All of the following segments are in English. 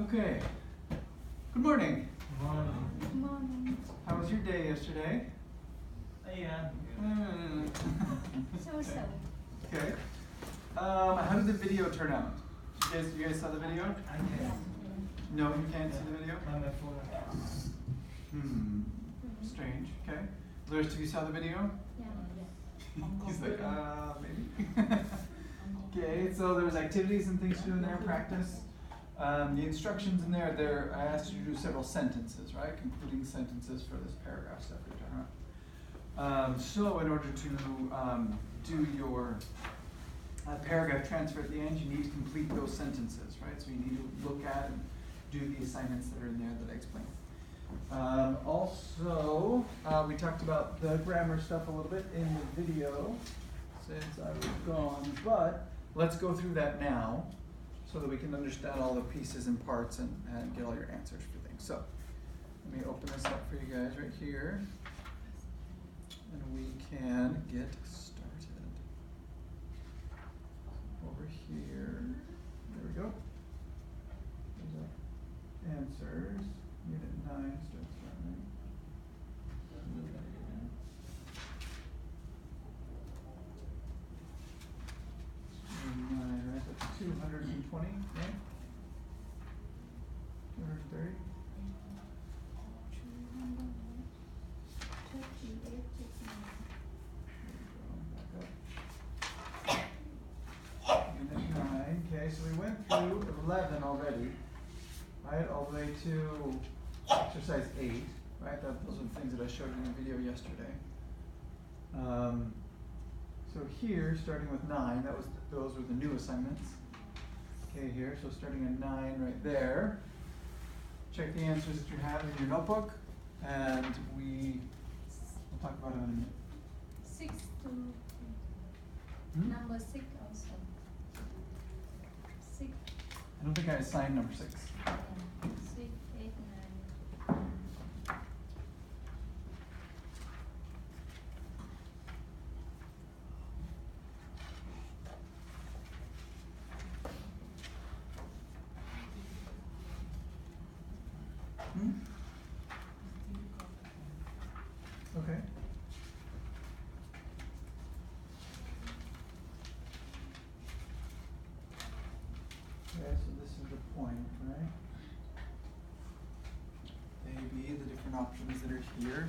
Okay. Good morning. Good morning. Good morning. How was your day yesterday? Yeah. So. Okay. How did the video turn out? You guys saw the video? I can. No, you can't see the video? On my phone. Strange. Okay. The rest of you saw the video? Yeah. He's like, maybe. Okay, so there was activities and things to do in there, practice. The instructions in there, I asked you to do several sentences, right? Concluding sentences for this paragraph stuff we're talking about. So in order to do your paragraph transfer at the end, you need to complete those sentences, right? So you need to look at and do the assignments that are in there that I explained. Also, we talked about the grammar stuff a little bit in the video since I was gone, but let's go through that now so that we can understand all the pieces and parts and get all your answers for things. So let me open this up for you guys right here, and we can get started. Over here, there we go. There's our answers. Unit 9 starts running. 9, right? That's 220, right? 230? Unit 9. Okay, so we went through 11 already, right? All the way to exercise 8, right? Those are the things that I showed you in the video yesterday. So here, starting with 9, those were the new assignments. Okay, here, so starting at 9 right there. Check the answers that you have in your notebook, and we'll talk about it in a minute. 6 to number 6 also. 6. I don't think I assigned number 6. 6, 8, 9. Okay. Okay, so this is the point, right? A, B, the different options that are here.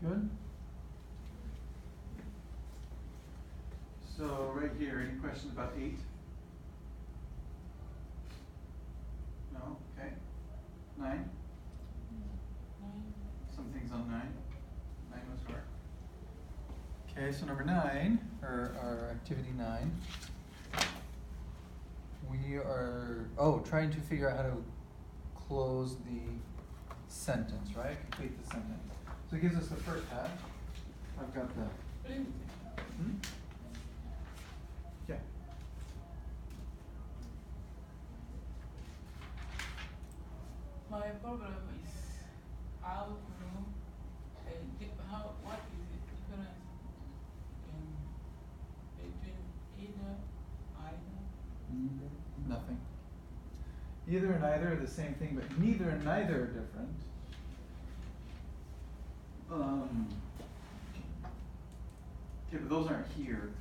Good? So right here, any questions about 8? No? Okay. 9? Some things on 9. 9 was hard. Okay, so number 9, or our activity 9, we are, trying to figure out how to close the sentence, right? Complete the sentence. So it gives us the first half. I've got the. Yeah. My problem is how to know what is the difference between either. Nothing. Either and either are the same thing, but neither and neither are different. Okay, but those aren't here.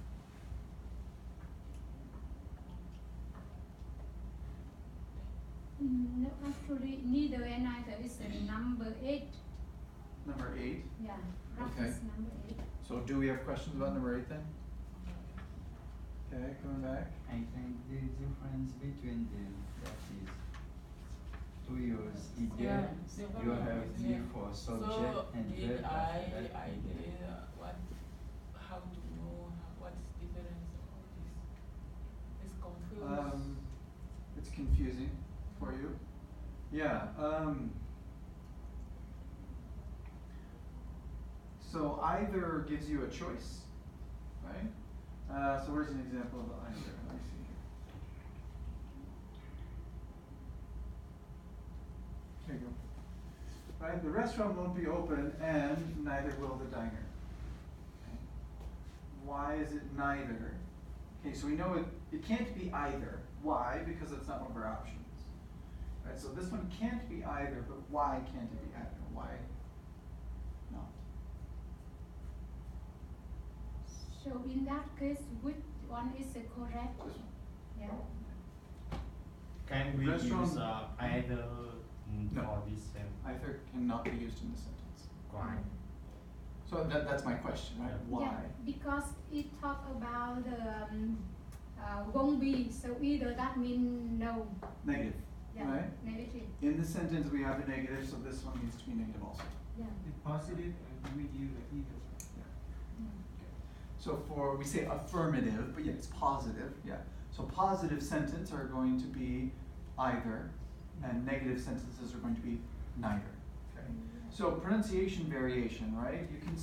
No, actually, neither and neither is number 8. Number 8. Yeah, that Okay. is number 8. So do we have questions about number 8 then? Okay, coming back. I think the difference between them, that is, to use Yeah, either, the you problem have is, the for subject so and did verb after I that. did, what, how to know what's difference of all this? It's confused. It's confusing for you. Yeah. So either gives you a choice, right? So where's an example of either? Let me see here. There you go. Right, the restaurant won't be open, and neither will the diner. Okay. Why is it neither? Okay, so we know it can't be either. Why? Because it's not one of our options. Right, so this one can't be either, but why can't it be either? Why not? So in that case, which one is the correct? This one. Yeah. Can we Restaurant- use either No. for this same? Either cannot be used in the sentence. Why? So that's my question, right? Yeah. Why? Yeah, because it talk about won't be, so either that means no. Negative, Yeah, right? negative. In the sentence we have a negative, so this one needs to be negative also. Yeah. The positive and we use the either. So we say affirmative, but yeah, it's positive, yeah. So positive sentences are going to be either, and negative sentences are going to be neither. Okay. So pronunciation variation, right? You can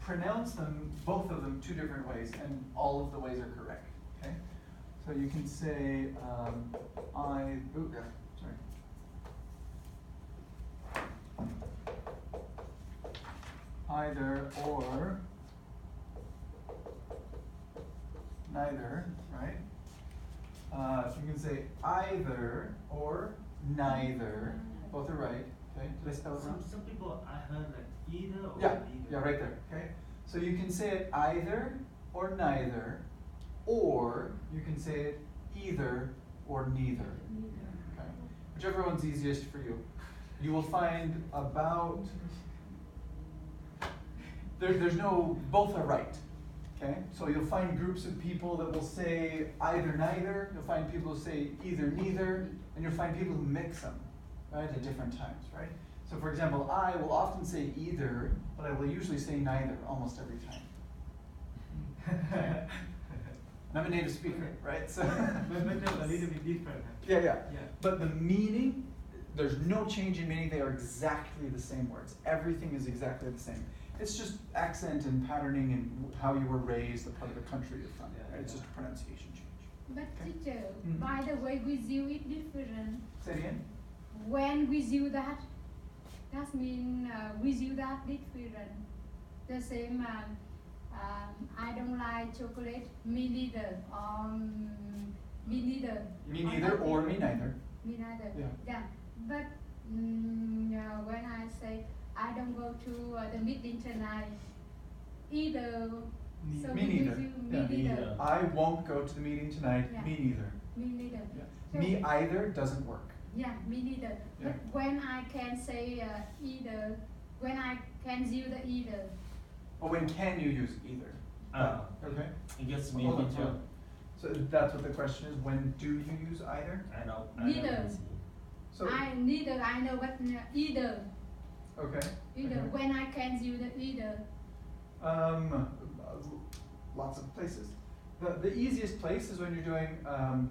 pronounce them, both of them, 2 different ways, and all of the ways are correct. Okay. So you can say either or neither, right? You can say either or neither. Both are right. Okay. Did I spell it wrong? Some people I heard like either or Yeah, neither. yeah, right there. Okay. So you can say it either or neither, or you can say it either or neither. Okay. Whichever one's easiest for you. You will find about there's no both are right. Okay. So you'll find groups of people that will say either neither. You'll find people who say either neither, and you'll find people who mix them, right, at different times, right? So for example, I will often say either, but I will usually say neither almost every time. And I'm a native speaker, right? So But a little bit different. yeah. Yeah. But the meaning, there's no change in meaning. They are exactly the same words. Everything is exactly the same. It's just accent and patterning and how you were raised, the part of the country you're from. Right? It's just a pronunciation change. But Okay. teacher, Mhm. by the way, with you it different. Say it again. When with you that mean with you that different. The same. I don't like chocolate. Me neither. Me neither. Me neither or me neither. Me neither. Yeah. Yeah. But when I say I don't go to the meeting tonight, either. So Me neither. with you, Yeah. me neither. I won't go to the meeting tonight. Yeah. Me neither. Me neither. Yeah. So- Me either doesn't work. Yeah, me neither. Yeah. But when I can say either, when I can use the either. But when can you use either? Okay. It gets me Hold on, too. hold on. So that's what the question is. When do you use either? I don't. Neither. So I neither, I know, but either. okay. Either. Okay. When I can use the either. Lots of places. The easiest place is when you're doing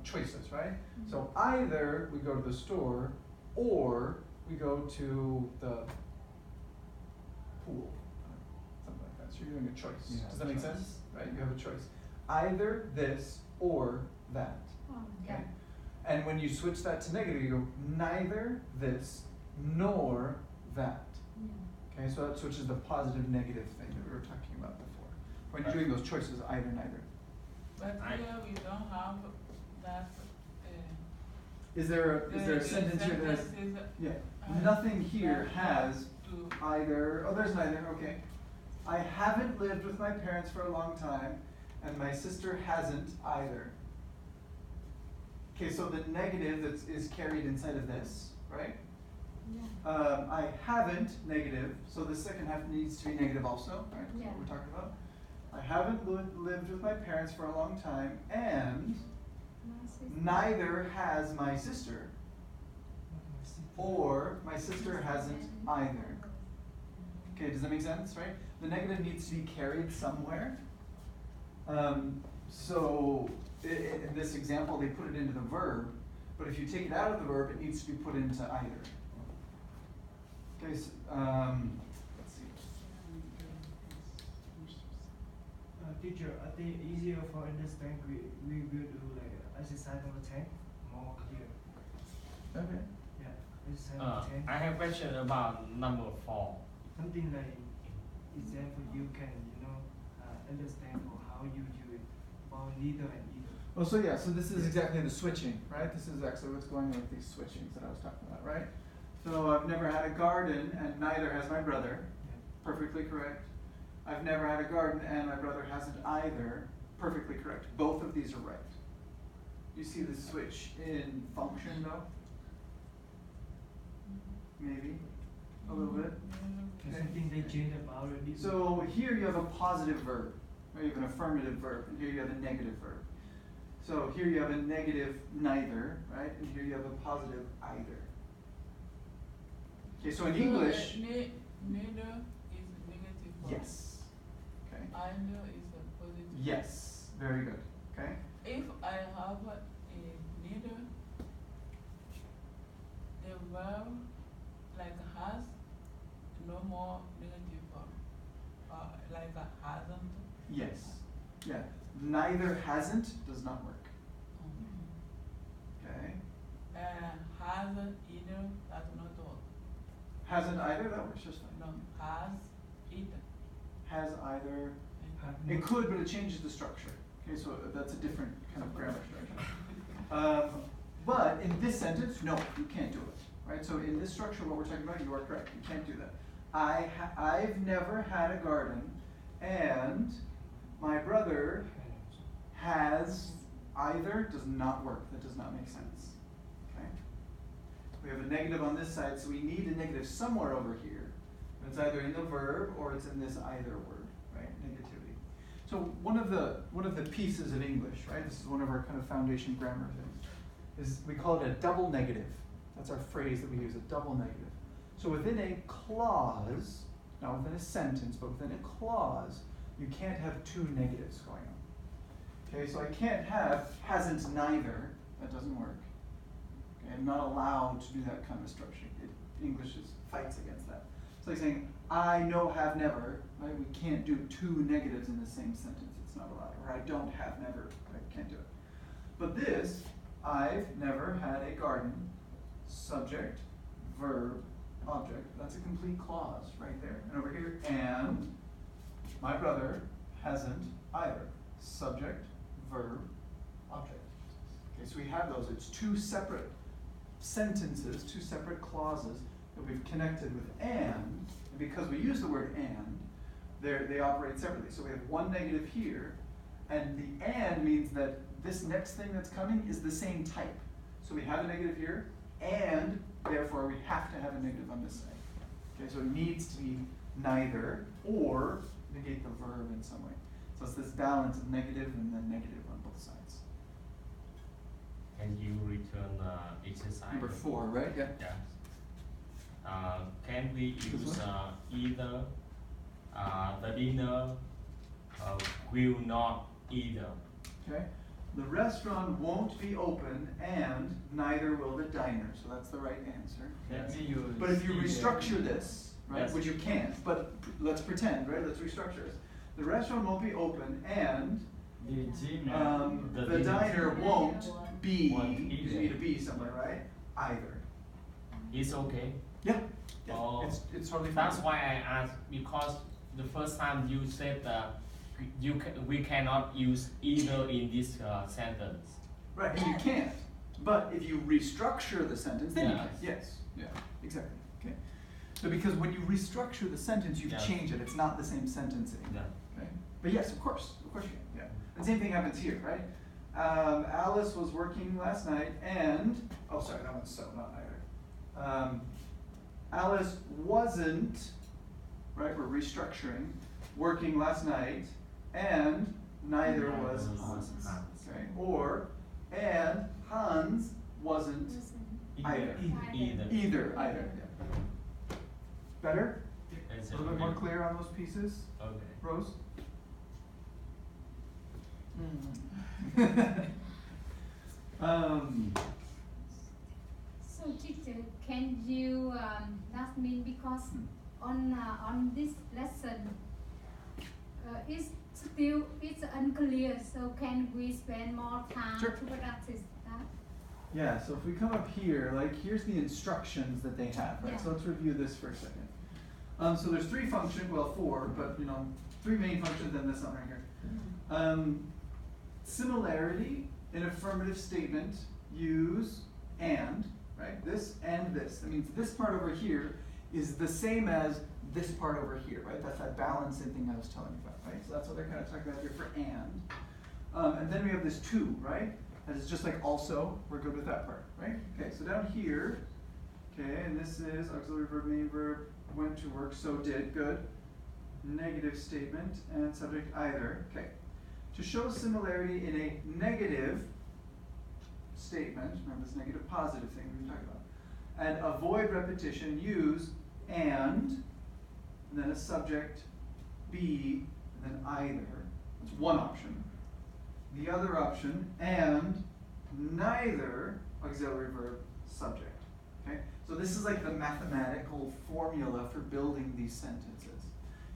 choices, right? So either we go to the store, or we go to the pool, something like that. So you're doing a choice. You have Does that a make choice. sense? Right? You have a choice. Either this or that. Oh, Okay. yeah. And when you switch that to negative, you go neither this nor that. Yeah. Okay, so that switches the positive negative thing that we were talking about before. When you're doing those choices, either neither. But here we don't have that Is there a sentence here that has, sentence is, yeah, nothing here has to either, oh, there's neither, okay. I haven't lived with my parents for a long time, and my sister hasn't either. Okay, so the negative is carried inside of this, right? Yeah. I haven't, negative, so the second half needs to be negative also, right? That's Yeah. what we're talking about. I haven't lived with my parents for a long time, and My sister. neither has my sister, or my sister hasn't either. Okay, does that make sense, right? The negative needs to be carried somewhere. So in this example, they put it into the verb, but if you take it out of the verb, it needs to be put into either. Okay, so, let's see. Teacher, I think easier for understand we will do like exercise number 10, more clear. Okay. Yeah, exercise number 10. I have question about number 4. Something like example you can understand or how you do it about neither and either. Oh, so yeah, so this is exactly the switching, right? This is actually what's going on with these switchings that I was talking about, right? So I've never had a garden, and neither has my brother. Perfectly correct. I've never had a garden, and my brother hasn't either. Perfectly correct. Both of these are right. You see the switch in function, though? Maybe a little bit. Okay. Something they change about it. So here you have a positive verb, or you have an affirmative verb, and here you have a negative verb. So here you have a negative neither, right? And here you have a positive either. Okay, so in English, neither is negative form. yes. Okay. Either is a positive. Yes. Very good. Okay. If I have a neither, the verb like has no more negative form. Like a hasn't. Yes. Yeah. Neither hasn't does not work. Okay. Has either does not work. Hasn't either, that works just fine. No, has either. Has either. Have It not- could, but it changes the structure. Okay, so that's a different kind of grammar structure. But in this sentence, no, you can't do it. Right? So in this structure, what we're talking about, you are correct. You can't do that. I've never had a garden, and my brother has either does not work. That does not make sense. Okay? We have a negative on this side, so we need a negative somewhere over here. And it's either in the verb or it's in this either word, right? Negativity. So one of the pieces of English, right? This is one of our kind of foundation grammar things, is we call it a double negative. That's our phrase that we use, a double negative. So within a clause, not within a sentence, but within a clause, you can't have two negatives going on. Okay, so I can't have hasn't neither. That doesn't work. Okay, I'm not allowed to do that kind of structure. English fights against that. It's like saying I know have never. Right? We can't do two negatives in the same sentence. It's not allowed. Or I don't have never. I can't do it. But this, I've never had a garden. Subject, verb, object. That's a complete clause right there. And over here, and my brother hasn't either. Subject, verb, object. Okay, so we have those. It's two separate sentences, two separate clauses that we've connected with and because we use the word and, they operate separately. So we have one negative here, and the and means that this next thing that's coming is the same type. So we have a negative here, and therefore we have to have a negative on this side. Okay, so it needs to be neither or negate the verb in some way. So it's this balance of negative and then negative on both sides. Can you return exercise? Number 4, right? Yeah. Yeah. Can we This use one? either the dinner will not either? Okay. The restaurant won't be open and neither will the diner. So that's the right answer. Let me use But if you either. restructure this, right, Yes. which you can't, but let's pretend, right? Let's restructure this. The restaurant won't be open and the gym, the diner won't be, Won't because you either. need a be somewhere, right? Either. It's okay. Yeah. Yeah. Oh, It's totally fine. That's why I asked, because the first time you said we cannot use either in this sentence. Right, and you can't. But if you restructure the sentence, then you can. Yes. Yes. Yeah. Exactly. Okay. So because when you restructure the sentence, you've Yes. changed it. It's not the same sentence anymore. Yeah. Okay. But yes, of course you can. Yeah. The same thing happens here, right? Alice was working last night, and oh, sorry, that one's so, not neither. Alice wasn't, right? We're restructuring. Working last night, and neither was Hans. Okay. Or and Hans wasn't either. Either. Either. Yeah. Better? It's A little bit more clear on those pieces, Okay. Rose? So teacher, can you that mean because on this lesson it's unclear, so can we spend more time Sure. to practice that? Yeah, so if we come up here, like here's the instructions that they have, right? Yeah. So let's review this for a second. So there's three functions, well four, but three main functions and this one right here. Similarity in affirmative statement, use and, right? This and this. That means this part over here is the same as this part over here, right? That's that balancing thing I was telling you about, right? So that's what they're kind of talking about here for and. And then we have this to, right? And it's just like also, we're good with that part, right? Okay, so down here, okay, and this is auxiliary verb, main verb, went to work, so did, good. Negative statement and subject either, okay. To show similarity in a negative statement, remember this negative positive thing we were talking about, and avoid repetition, use and then a subject, be, and then either. That's one option. The other option, and neither auxiliary verb, subject. Okay? So this is like the mathematical formula for building these sentences.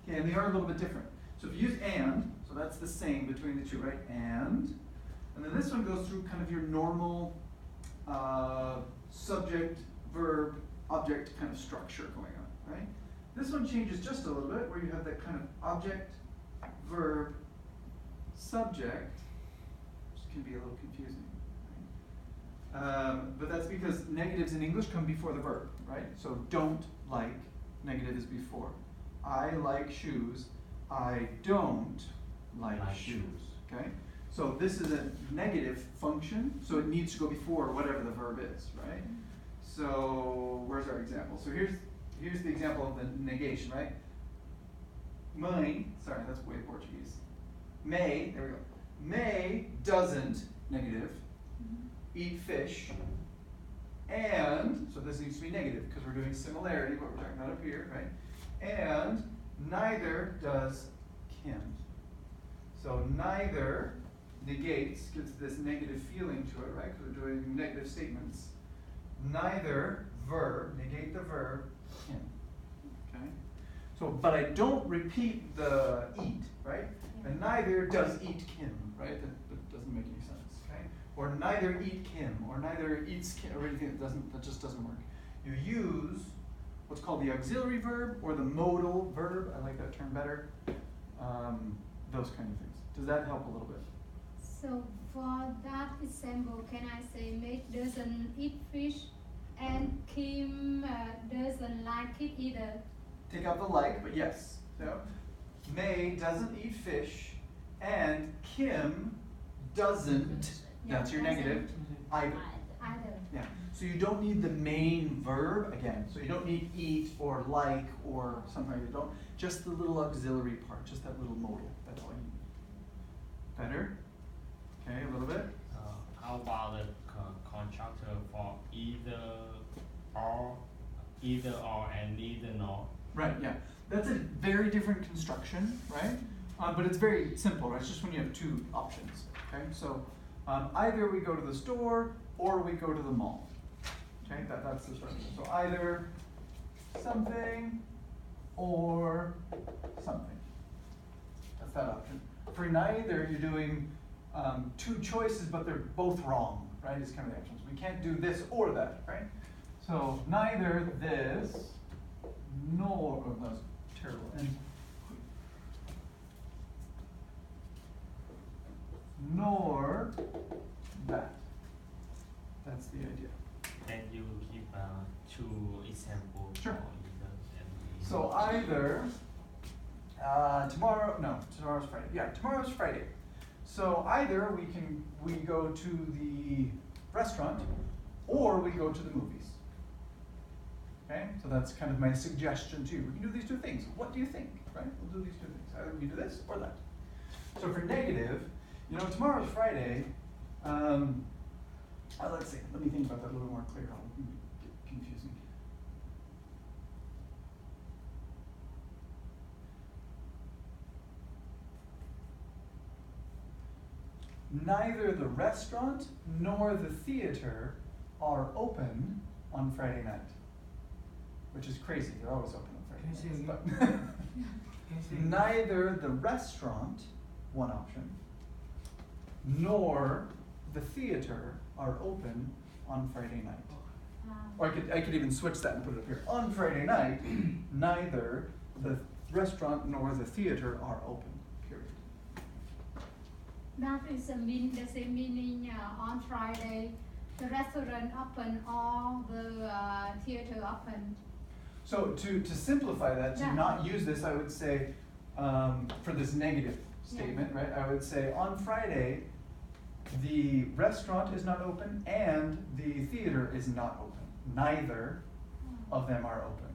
Okay, and they are a little bit different. So if you use and, so that's the same between the two, right? And then this one goes through kind of your normal subject, verb, object kind of structure going on, right? This one changes just a little bit, where you have that kind of object, verb, subject, which can be a little confusing. Right? But that's because negatives in English come before the verb, right? So don't like, negative is before. I like shoes. I don't like shoes. Okay? So this is a negative function, so it needs to go before whatever the verb is, right? So where's our example? So here's the example of the negation, right? Mãe, sorry, that's way Portuguese. May, there we go. May doesn't, negative, eat fish, and, so this needs to be negative because we're doing similarity, what we're talking about up here, right? And neither does Kim. So neither negates, gives this negative feeling to it, right? Because we're doing negative statements. Neither verb, negate the verb, Kim. Okay? So, but I don't repeat the eat, right? And neither does eat Kim, right? That doesn't make any sense, okay? Or neither eat Kim, or neither eats Kim, or anything that just doesn't work. You use what's called the auxiliary verb or the modal verb. I like that term better. Those kind of things. Does that help a little bit? So for that example, can I say Meg doesn't eat fish and Kim doesn't like it either? Take out the like, but yes. So May doesn't eat fish and Kim doesn't, that's your negative, either. Either. Yeah. So you don't need the main verb again. So you don't need eat or like or something. You don't. Just the little auxiliary part, just that little modal. That's all you need. Better? Okay, a little bit. How about the constructor for either or and neither nor? Right. Yeah. That's a very different construction, right? But it's very simple, right? It's just when you have two options. Okay. So either we go to the store or we go to the mall. Okay. That's the structure. So either something or something. That's that option. For neither, you're doing two choices, but they're both wrong, right? It's kind of the options. We can't do this or that, right? So neither this nor, oh, that was terrible. And nor that. That That's the idea. Then you give two examples. Sure. For either and the- So either tomorrow's Friday. Yeah, tomorrow's Friday. So either we go to the restaurant or we go to the movies. Okay, so that's kind of my suggestion to you. We can do these two things. What do you think? Right? We'll do these two things. Either we do this or that. So for negative, tomorrow's Friday. Let's see. Let me think about that a little more clear. I'll get confusing. Neither the restaurant nor the theater are open on Friday night. Which is crazy. They're always open on Friday Can you say nights. again? but- Can you say Neither the restaurant, one option, nor the theater are open on Friday night. Or I could even switch that and put it up here. On Friday night, neither the restaurant nor the theater are open, period. That is the same meaning on Friday, the restaurant open or the theater open. So to simplify that, to Yeah. not use this, I would say, for this negative statement, right? I would say on Friday, the restaurant is not open and the theater is not open. Neither of them are open.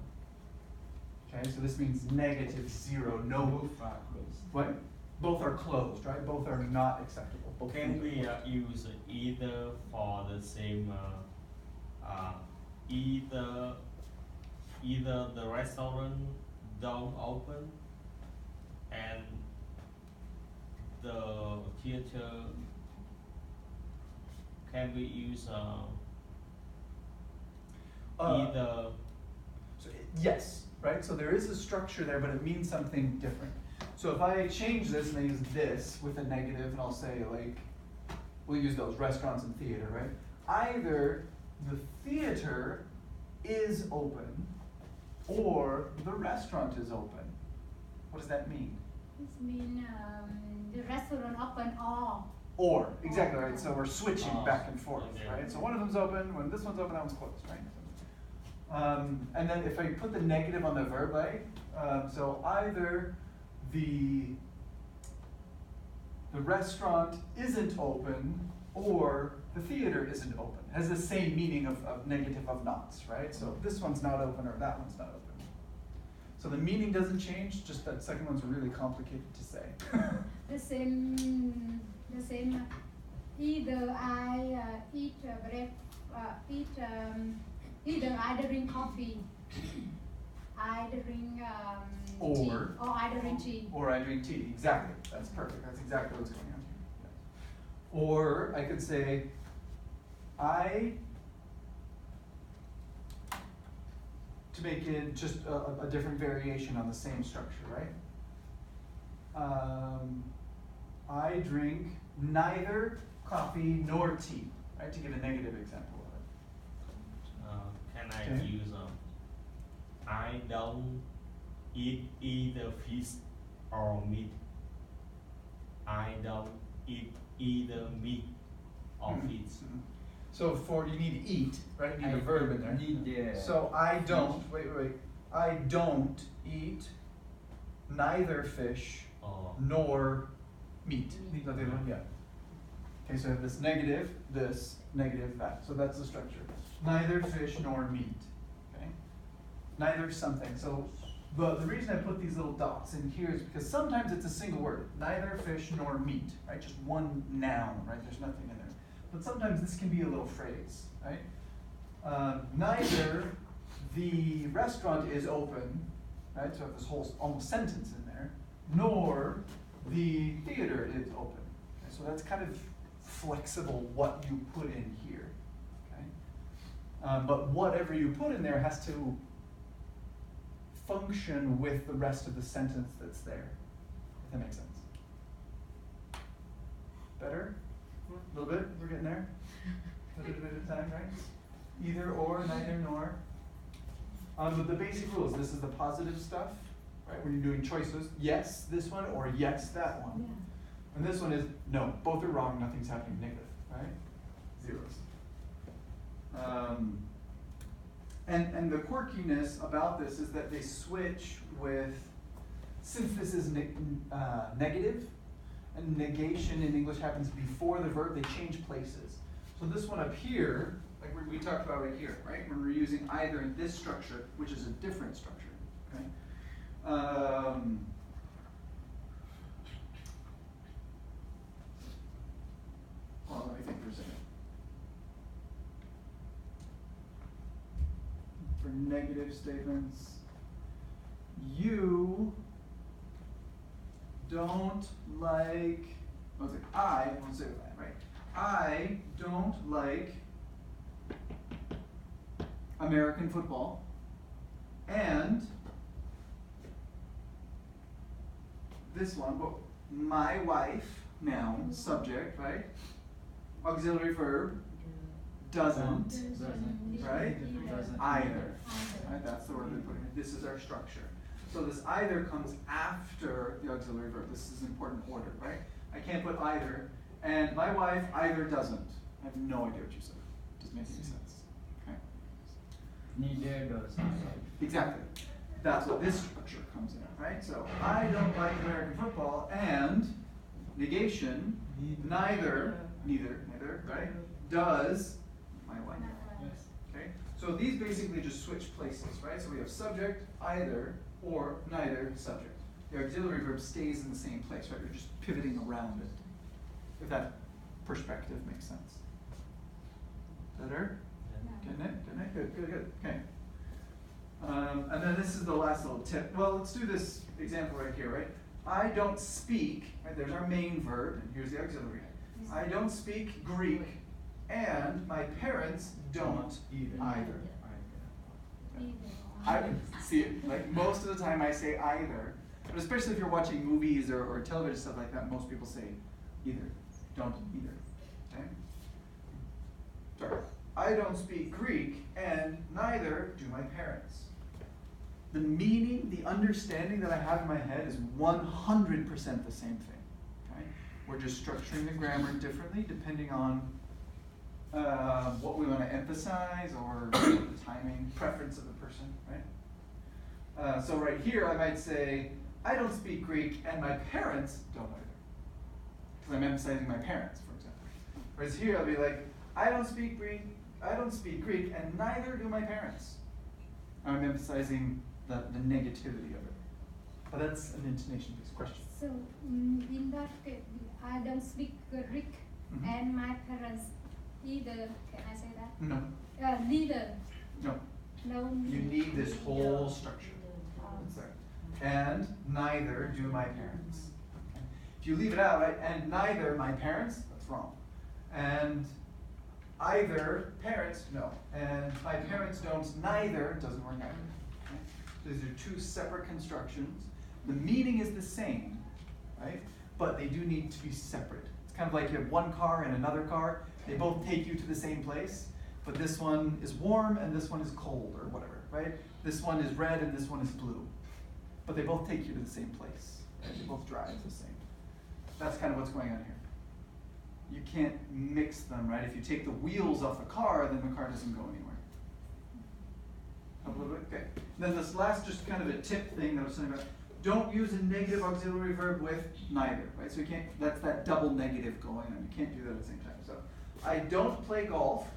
Okay, so this means negative, zero, no. Both are closed. What? Both are closed, right? Both are not acceptable. Both Can things are we closed. use either for the same, either the restaurant don't open and the theater, can we use either? So yes, right? So there is a structure there, but it means something different. So if I change this and I use this with a negative, and I'll say like, we'll use those restaurants and theater, right? Either the theater is open or the restaurant is open. What does that mean? This means the restaurant open Or, exactly right. So we're switching Oh, back and forth, okay. right? So one of them's open, when this one's open, that one's closed, right? And then if I put the negative on the verb, like, so either the restaurant isn't open or the theater isn't open. It has the same meaning of negative of nots, right? So this one's not open or that one's not open. So the meaning doesn't change, just that second one's really complicated to say. The same. Either I eat either I drink coffee, I drink tea, Or- or I drink tea. Or I drink tea, exactly, that's perfect, that's exactly what's going on here. Yes. Or I could say, to make it just a different variation on the same structure, right? I drink neither coffee nor tea, right, to give a negative example of it. Can I Okay. use I don't eat either fish or meat. I don't eat either meat or Mhm. fish. Mhm. So you need eat, right? You need a verb in there. Need the So I don't, wait. I don't eat neither fish Or nor meat. Meat. Is that the other one? Yeah. Okay, so I have this, that. So that's the structure. Neither fish nor meat. Okay? Neither something. So the reason I put these little dots in here is because sometimes it's a single word. Neither fish nor meat, right? Just one noun, right? There's nothing in there. But sometimes this can be a little phrase, right? Neither the restaurant is open, right? So I have this whole almost sentence in there, nor the theater is open. Okay? So that's kind of flexible what you put in here, okay? But whatever you put in there has to function with the rest of the sentence that's there, if that makes sense. Better? A little bit? We're getting there? A little bit at a time, right? Either or, neither nor. But the basic rules, this is the positive stuff, right? When you're doing choices, yes, this one, or yes, that one. Yeah. And this one is, no, both are wrong, nothing's happening, negative, right? Zeros. And the quirkiness about this is that they switch with, since this is negative, and negation in English happens before the verb, they change places. So this one up here, like we talked about right here, right? When we're using either in this structure, which is a different structure, okay? Well, let me think for a second. For negative statements, you don't like, what's it? I won't say that, right? I don't like American football, and this one, well, my wife, noun, subject, right? Auxiliary verb, doesn't, right? Doesn't. Either, right? That's the word we put in. This is our structure. So this either comes after the auxiliary verb. This is an important order, right? I can't put either, and my wife either doesn't. I have no idea what you said. Doesn't make any sense. Okay. Neither does. Exactly. That's what this structure comes in, right? So I don't like American football, and negation, neither, right? Does my wife. Okay? So these basically just switch places, right? So we have subject, either, or neither, subject. The auxiliary verb stays in the same place, right? You're just pivoting around it. If that perspective makes sense. Better? Getting it? Good. Okay. And then this is the last little tip. Well, let's do this example right here, right? I don't speak, right? There's our main verb, and here's the auxiliary. I don't speak Greek, and my parents don't either. I see it, like most of the time I say either, but especially if you're watching movies or television stuff like that, most people say either, don't either, okay? Sorry, I don't speak Greek, and neither do my parents. The meaning, the understanding that I have in my head is 100% the same thing, okay? We're just structuring the grammar differently depending on what we want to emphasize or the timing, preference of the person, right? So right here I might say, I don't speak Greek and my parents don't either. Because I'm emphasizing my parents, for example. Whereas here I'll be like, I don't speak Greek and neither do my parents. I'm emphasizing the negativity of it. But that's an intonation-based question. So in that case, I don't speak Greek and my parents either. Can I say that? No. Neither. No. No. You need this whole structure. That's there. And neither do my parents. Okay. If you leave it out, right, and neither my parents, that's wrong. And either parents, no. And my parents don't, neither doesn't work either. Okay. These are two separate constructions. The meaning is the same, right? But they do need to be separate. It's kind of like you have one car and another car. They both take you to the same place, but this one is warm and this one is cold or whatever, right? This one is red and this one is blue. But they both take you to the same place. Right? They both drive the same. That's kind of what's going on here. You can't mix them, right? If you take the wheels off the car, then the car doesn't go anywhere. A little bit, okay. Then this last, just kind of a tip thing that I was saying about, don't use a negative auxiliary verb with neither, right? So you can't, that's that double negative going on. You can't do that at the same time. So, I don't play golf,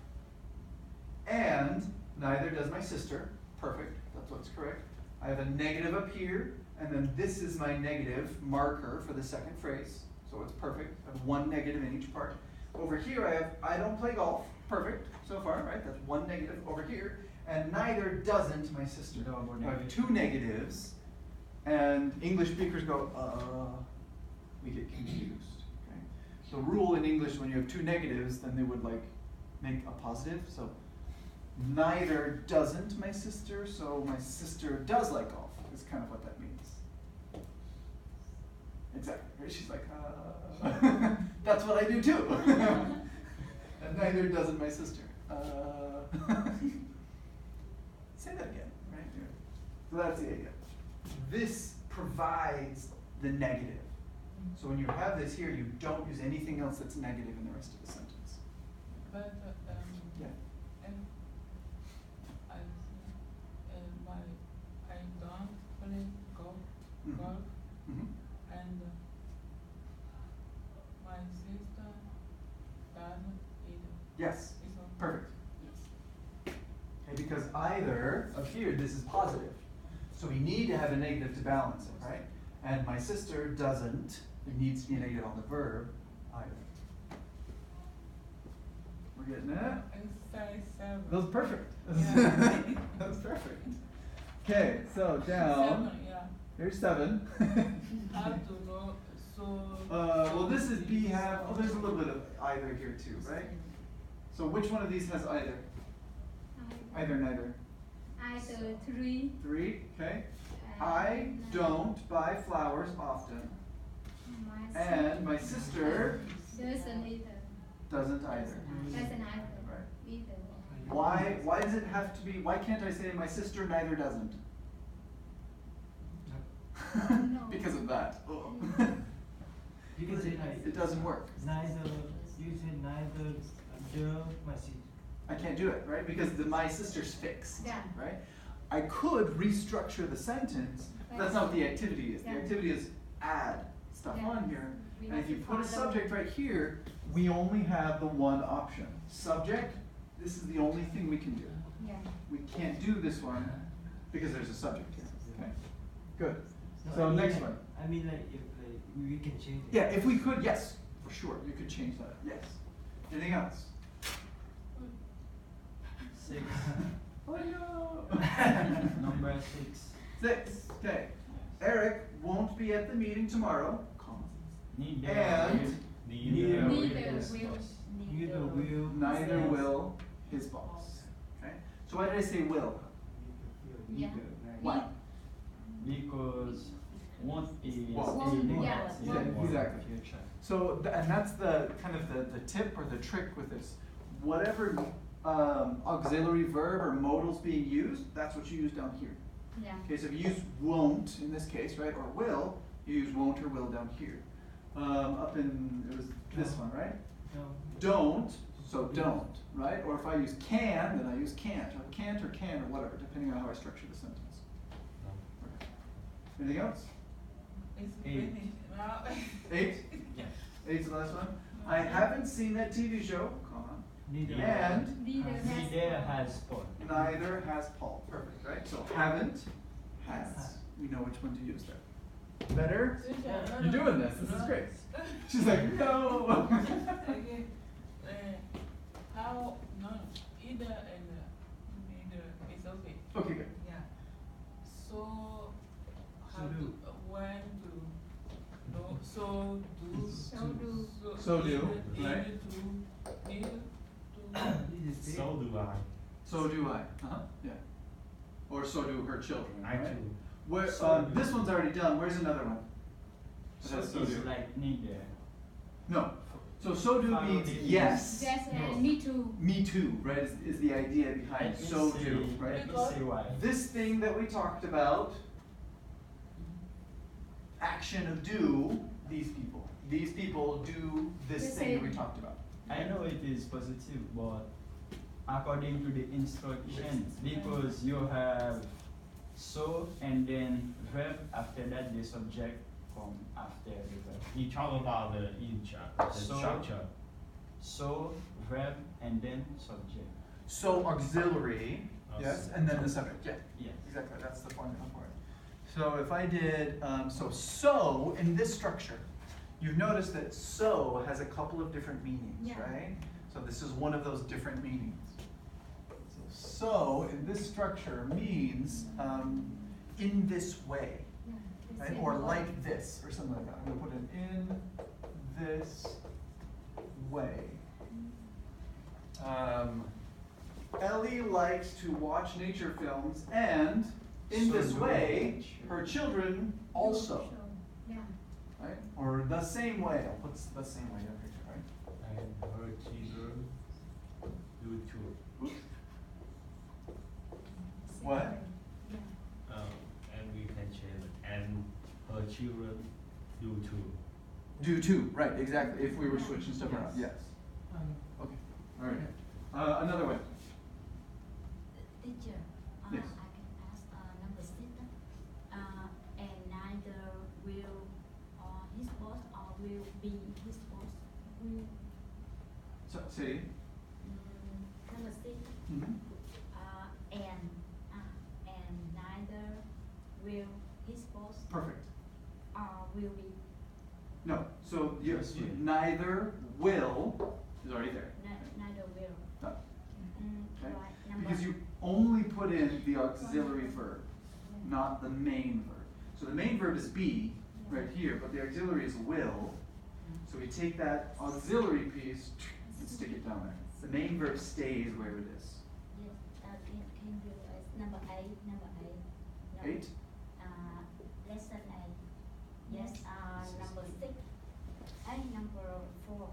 and neither does my sister. Perfect, that's what's correct. I have a negative up here, and then this is my negative marker for the second phrase. So it's perfect. I have one negative in each part. Over here I have, I don't play golf. Perfect, so far, right? That's one negative over here. And neither doesn't my sister. I have two negatives, and English speakers go, we get confused. Okay? The rule in English, when you have two negatives, then they would like make a positive. So neither doesn't my sister, so my sister does like golf, is kind of what that means. Exactly, right? She's like, that's what I do too. And neither doesn't my sister. Say that again, right? Yeah. So that's the idea. This provides the negative. So when you have this here, you don't use anything else that's negative in the rest of the sentence. But Yeah. and Yes. It's okay. Perfect. Yes. Okay, because either up here, this is positive. So we need to have a negative to balance it, right? And my sister doesn't. It needs to be a negative on the verb either. We're getting it? Exercise 7. That was perfect. Yeah. That was perfect. Okay, so down. 7, yeah. Here's 7. How to know, so. Well, this is be, have. Oh, there's a little bit of either here too, right? So which one of these has either? Either, neither. Either 3. 3, okay. I don't buy flowers often. And my sister doesn't either. doesn't either. Doesn't either. Right. Either. Why does it have to be, why can't I say my sister neither doesn't? No. Because of that. You can say like It doesn't work. neither. You say neither the my sister. I can't do it, right? Because my sister's fixed, Yeah. right? I could restructure the sentence, but that's not what the activity is. The Yeah. activity is add stuff Yeah. on here. We And have if you to put a follow. subject right here, we only have the one option. Subject, this is the only thing we can do. Yeah. We can't do this one because there's a subject here. Okay, good. No, So I mean, next like- one. I mean like if like we can change it. Yeah, if we could, yes, for sure, you could change that, yes. Anything else? 6. Oh no! Number 6. 6, okay. Eric won't be at the meeting tomorrow, comma. Neither And Neither Neither will. will. Neither will. neither will his boss. Okay? So why did I say will? Yeah. Why? Because won't is Won't. a Yeah, negative won't. Exactly. future. So, and that's the kind of the tip or the trick with this. Whatever auxiliary verb or modal's being used, that's what you use down here. Yeah. Okay, so if you use won't in this case, right, or will, you use won't or will down here. Up in, it was this one, right? No. Don't, so don't, right? Or if I use can, then I use can't, or can or whatever, depending on how I structure the sentence. Okay. Anything else? It's 8. finished now. 8? Yes. 8's the last one. I haven't seen that TV show, comma, Neither. and Neither has. Neither has Paul. neither has Paul. Perfect, right? So haven't, has. We know which one to use there. Better? No, You're no, doing this. This is no. great. She's like, no. Again, how, no, either and neither is okay. Okay, good. Yeah. So, how So to, do. when to, no, so do. So do. So do, Need right. to, need to. This is So do I. So do I. Yeah. Or so do her children. I right? too. Where, So do. this one's already done. Where's another one? So That's it's do. like neither. No. So do Follow means the- yes. Yes, No. and me too. Me too, right? Is the idea behind Let's so say- do, right? Let's say why. This thing that we talked about, action of do, these people do this The thing that we same. talked about. I know it is positive, but according to the instructions, because you have so and then verb after that the subject come after the verb. You talk about the So- structure. So verb and then subject. So auxiliary, yes, and then the subject, yeah. Yes. Exactly, that's the formula for it. So if I did, so in this structure, you've noticed that so has a couple of different meanings, Yeah. right? So this is one of those different meanings. So in this structure means in this way, Yeah, the right? same Or word. like this, or something like that. I'm gonna put it in this way. Ellie likes to watch nature films, and in So this do way, her her children also, Yeah. right? Or the same way. I'll put the same way in the picture, right? And her children do too. Same What? way. Yeah. And we can change it. And her children do too. Do too, right? Exactly. If we were switching stuff around, yes. Okay. All right. Another way. Teacher, Yes. I can ask number 6. And neither will his boss or will be his boss. Will So, say. Mhm. And neither will his boss Perfect. will be. No, so Just will. neither will is already there. Neither will. No. Okay. Right. Number Because you only put in the auxiliary verb, not the main verb. So the main verb is be right here, but the auxiliary is will. So we take that auxiliary piece and stick it down there. The main verb stays where it is. Yes. Can you number 8? Number 8. No. 8. Lesson 8. Yes. Number 6. Number 4.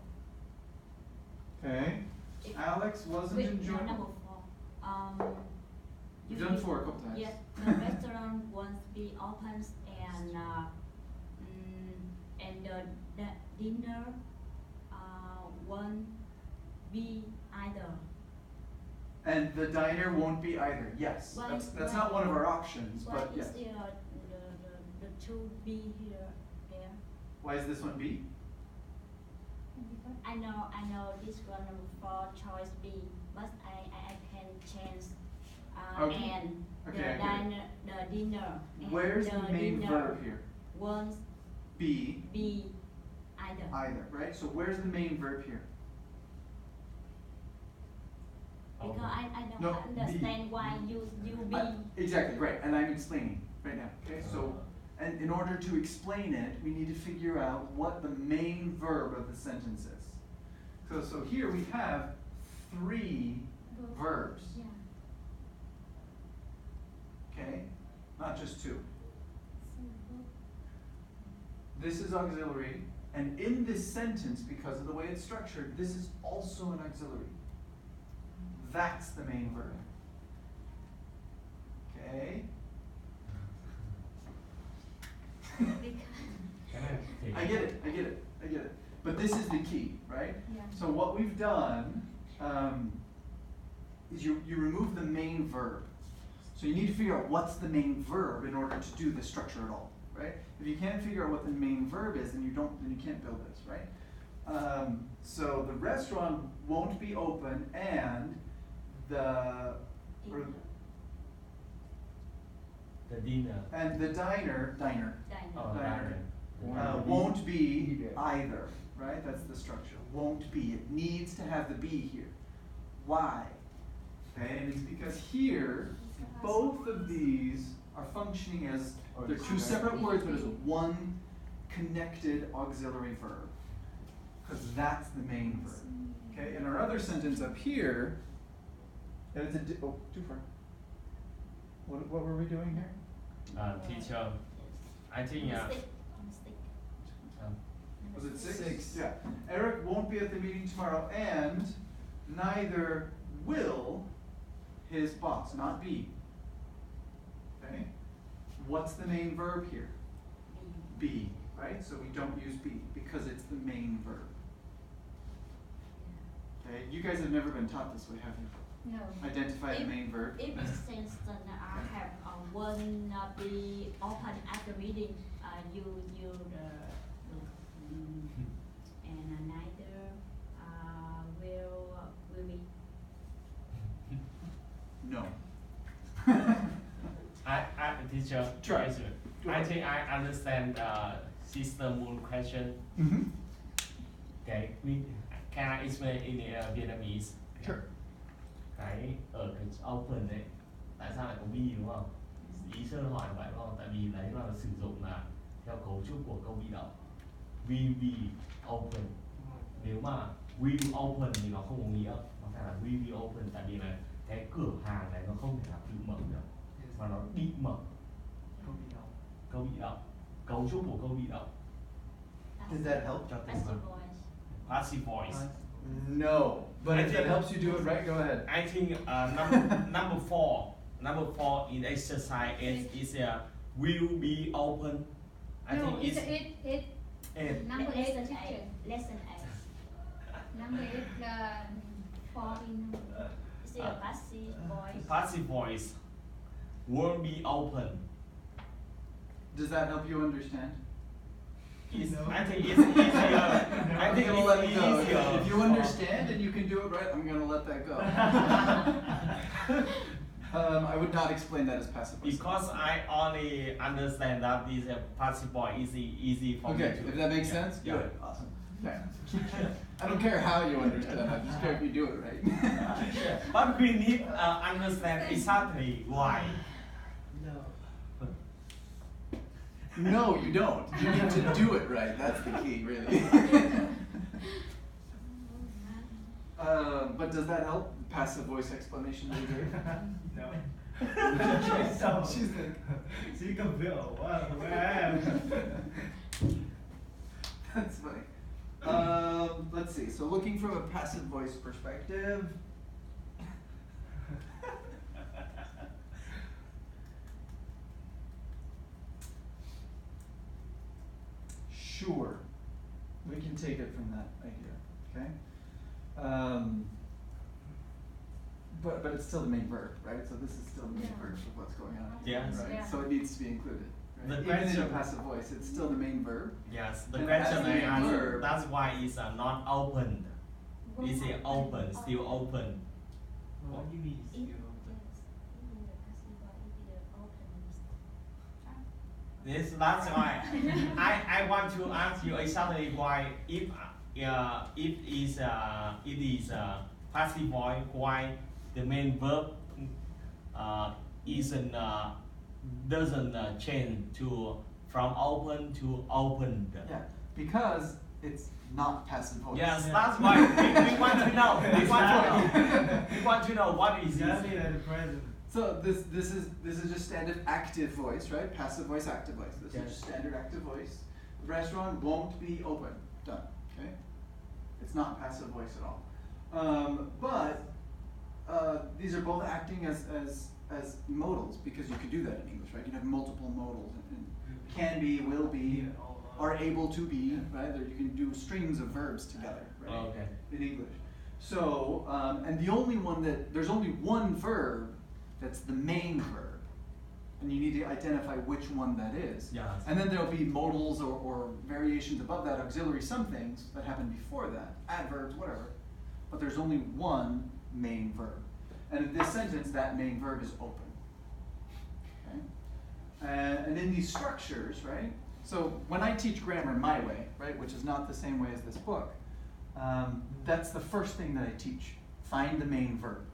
Okay. Alex wasn't enjoying. Number 4. You've done 4 a couple times. Yes, the restaurant won't be open and the dinner won't be either. And the diner won't be either. Yes. Why- That's why- not one of our options, Why but is yes. the 2 be here? There. Why is this one B? I know this one number 4 choice B, but I can change Okay. and Okay, the dinner. And Where's the main dinner verb here? won't B. be either. Either, right? So where's the main verb here? Because I don't No, understand be. why you be. Exactly, right, and I'm explaining right now, okay? So, and in order to explain it, we need to figure out what the main verb of the sentence is. So here we have 3 verbs, Yeah. okay? Not just 2. This is auxiliary, and in this sentence, because of the way it's structured, this is also an auxiliary. That's the main verb. Okay? I get it. But this is the key, right? Yeah. So what we've done is you remove the main verb. So you need to figure out what's the main verb in order to do this structure at all, right? If you can't figure out what the main verb is, then you can't build this, right? So the restaurant won't be open, and the diner Oh, diner diner. won't be either, right? That's the structure. Won't be. It needs to have the be here. Why? Okay, and it's because here, both of these are functioning as, they're 2 separate words, but as one connected auxiliary verb. Because that's the main verb. Okay, in our other sentence up here, and it's too far. What were we doing here? Teacher, I think Mistake. Was it 6? Yeah. Eric won't be at the meeting tomorrow, and neither will his boss, not be. Okay? What's the main verb here? Be, right? So we don't use be because it's the main verb. Okay? You guys have never been taught this way, have you? No. Identify the main verb. If the sentence have won't be open at the meeting, and neither will be. No. I teacher. Try. Teacher. Go I ahead. think I understand Sister Moon question. Mm-hmm. Okay, can I explain in Vietnamese? Sure. Cái open đấy, tại sao lại có be đúng không? Ý Sơn hỏi vậy đúng không? Tại vì đấy là sử dụng là theo cấu trúc của câu bị động. We be open. Nếu mà will open thì nó không có nghĩa, nó phải là we be open, tại vì là cái cửa hàng này nó không thể nào tự mở được, mà nó bị mở. Câu bị động, cấu trúc của câu bị động. Did that help? Passive voice. Passive voice. No. But I if that think- helps you do it right, go ahead. I think number four in exercise is will be open. I No, think it's it's it number 8 Lesson teacher. 8. Lesson 8. Number 8 for in It's a passive voice. passive voice. Will be open. Does that help you understand? I think it's easier. I think I'm gonna let it it's go. easier. If you understand and you can do it right, I'm gonna let that go. I would not explain that as passive voice. Because I only understand that this passive voice is easy for me Okay, to. if that makes Yeah. sense, Yeah. good, awesome. Okay. I don't care how you understand, I just care if you do it right. But we need understand exactly why. No. No, you don't. You need to do it right. That's the key, really. But does that help? Passive voice explanation that you gave? No. She's like, She can feel where I am. that's funny. Let's see. So looking from a passive voice perspective. Sure. We can take it from that idea. Okay? But it's still the main verb, right? So this is still the main Yeah. verb of what's going on. Yes. Right? Yeah. So it needs to be included. Right? The Even in a question- passive voice, it's still the main verb. Yes, the And question as the I main asked, verb- that's why it's not opened. Is it open, still open? What do you mean If still? Yes, that's why I want to ask you exactly why if it is passive voice, why the main verb isn't doesn't change to from open to opened. Yeah, because it's not passive voice. Yes, Yeah. that's why we want to know. We want to know. We want to know what is Exactly it. like the present. So this is just standard active voice, right? Passive voice, active voice. This is just standard active voice. The restaurant won't be open. Done. Okay. It's not passive voice at all. But these are both acting as modals because you could do that in English, right? You can have multiple modals and can be, will be, are able to be, right? There you can do strings of verbs together, right? Okay. In English. So, and the only one there's only one verb that's the main verb. And you need to identify which one that is. Yes. And then there'll be modals or variations above that, auxiliary somethings that happen before that, adverbs, whatever. But there's only one main verb. And in this sentence, that main verb is open. Okay? And in these structures, right? So when I teach grammar my way, right, which is not the same way as this book, that's the first thing that I teach. Find the main verb.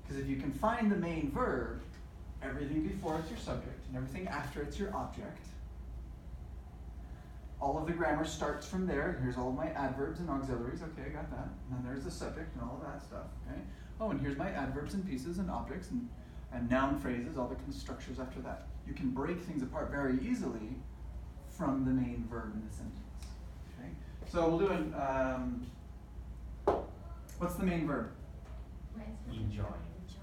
Because if you can find the main verb, everything before it's your subject and everything after it's your object, all of the grammar starts from there. Here's all of my adverbs and auxiliaries. Okay, I got that. And then there's the subject and all of that stuff. Okay. Oh, and here's my adverbs and pieces and objects and noun phrases, all the structures after that. You can break things apart very easily from the main verb in the sentence. Okay. So we'll do what's the main verb? Enjoy.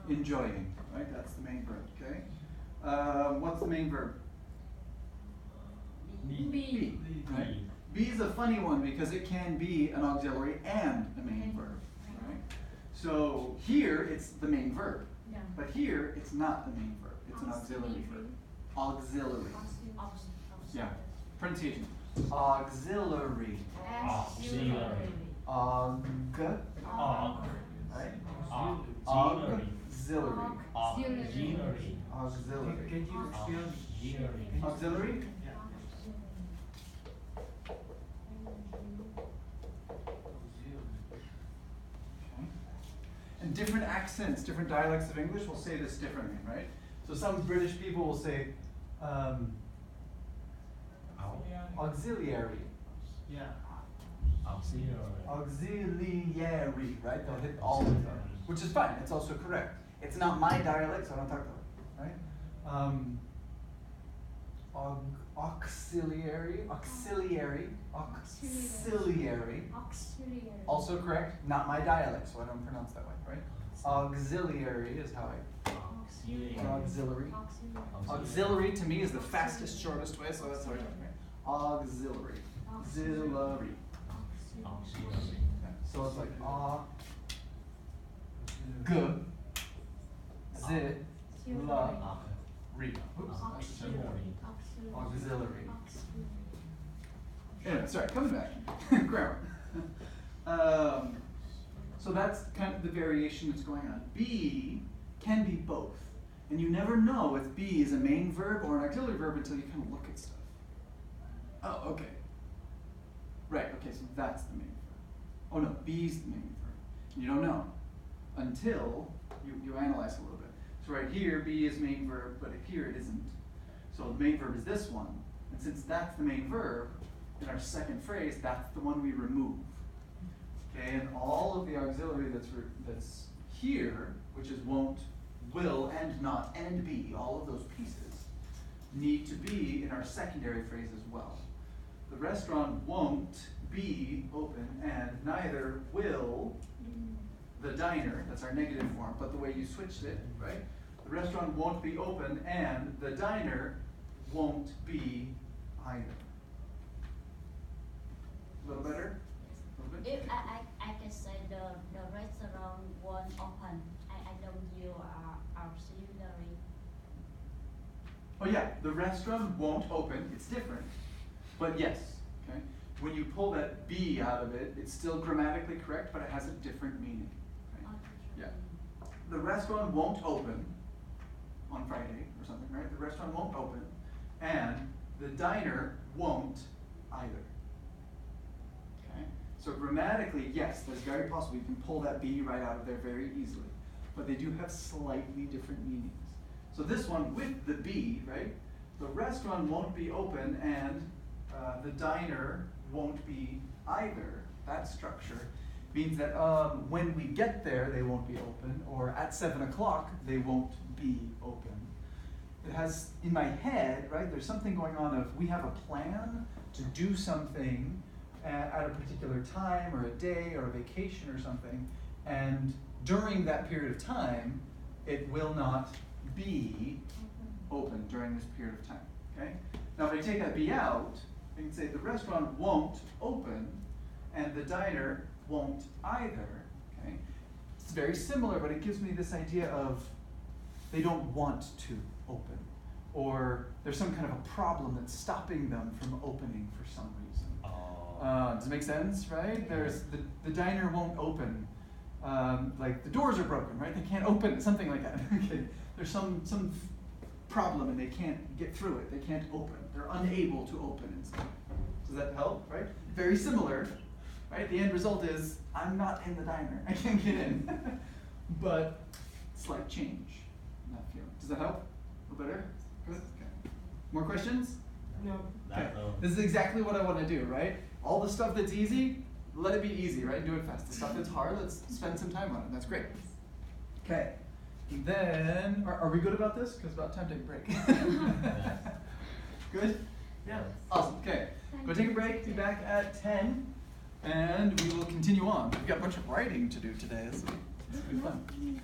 Enjoying, right? That's the main verb, okay? What's the main verb? Be. Right? Be is a funny one because it can be an auxiliary and a main verb, right? So here it's the main verb, Yeah. but here it's not the main verb. It's an auxiliary verb. Auxiliary. Yeah. Pronunciation. Auxiliary. Auxiliary. Aug. Right? Auxiliary. Auxiliary. Auxiliary. Auxiliary. Can you spell? Auxiliary? Yeah. Okay. And different accents, different dialects of English will say this differently, right? So some British people will say auxiliary. Yeah. Auxiliary. Auxiliary, right? They'll hit all of them, which is fine. It's also correct. It's not my dialect, so I don't talk that way, right? Auxiliary. Also correct. Not my dialect, so I don't pronounce that way, right? Auxiliary is how I. Auxiliary. Auxiliary to me is the fastest, shortest way, so that's how I talk, right? Auxiliary. Auxiliary. Auxiliary. Yeah. So it's like Auxiliary. Oops, that's a terrible one. Auxiliary. sorry, coming back. Grammar. So that's kind of the variation that's going on. Be can be both. And you never know if be is a main verb or an auxiliary verb until you kind of look at stuff. Oh, okay. Right, okay, so that's the main verb. Oh no, be's the main verb. You don't know until you analyze a little bit. So right here, be is main verb, but here it isn't. So the main verb is this one. And since that's the main verb, in our second phrase, that's the one we remove. Okay, and all of the auxiliary that's here, which is won't, will, and not, and be, all of those pieces, need to be in our secondary phrase as well. The restaurant won't be open, and neither will the diner, that's our negative form, but the way you switched it, right? The restaurant won't be open, and the diner won't be either. A little better? A little bit? If I can say the restaurant won't open, I don't use auxiliary. Oh yeah, the restaurant won't open, it's different, but yes, okay? When you pull that be out of it, it's still grammatically correct, but it has a different meaning. Okay? Yeah. The restaurant won't open on Friday or something, right? The restaurant won't open, and the diner won't either. Okay? So grammatically, yes, that's very possible. You can pull that be right out of there very easily, but they do have slightly different meanings. So this one with the be, right? The restaurant won't be open, and the diner won't be either. That structure means that when we get there, they won't be open, or at 7 o'clock, they won't be open. It has, in my head, right, there's something going on of we have a plan to do something at a particular time, or a day, or a vacation, or something, and during that period of time, it will not be open during this period of time, okay? Now if I take that be out, I can say the restaurant won't open and the diner won't either, okay? It's very similar, but it gives me this idea of they don't want to open, or there's some kind of a problem that's stopping them from opening for some reason. Does it make sense, right? There's the diner won't open. Like the doors are broken, right? They can't open it, something like that. Okay. There's some problem and they can't get through it. They can't open. They're unable to open in some way. Does that help, right? Very similar, right? The end result is I'm not in the diner. I can't get in. But slight change in that feeling. Does that help? A little better? Good? Okay. More questions? No. Okay. This is exactly what I want to do, right? All the stuff that's easy, let it be easy, right? Do it fast. The stuff that's hard, let's spend some time on it. That's great. Okay. Then, are we good about this? Because it's about time to take a break. Good? Yeah. Awesome. Okay. Go take a break. Be back at 10. And we will continue on. We've got a bunch of writing to do today. This will be fun.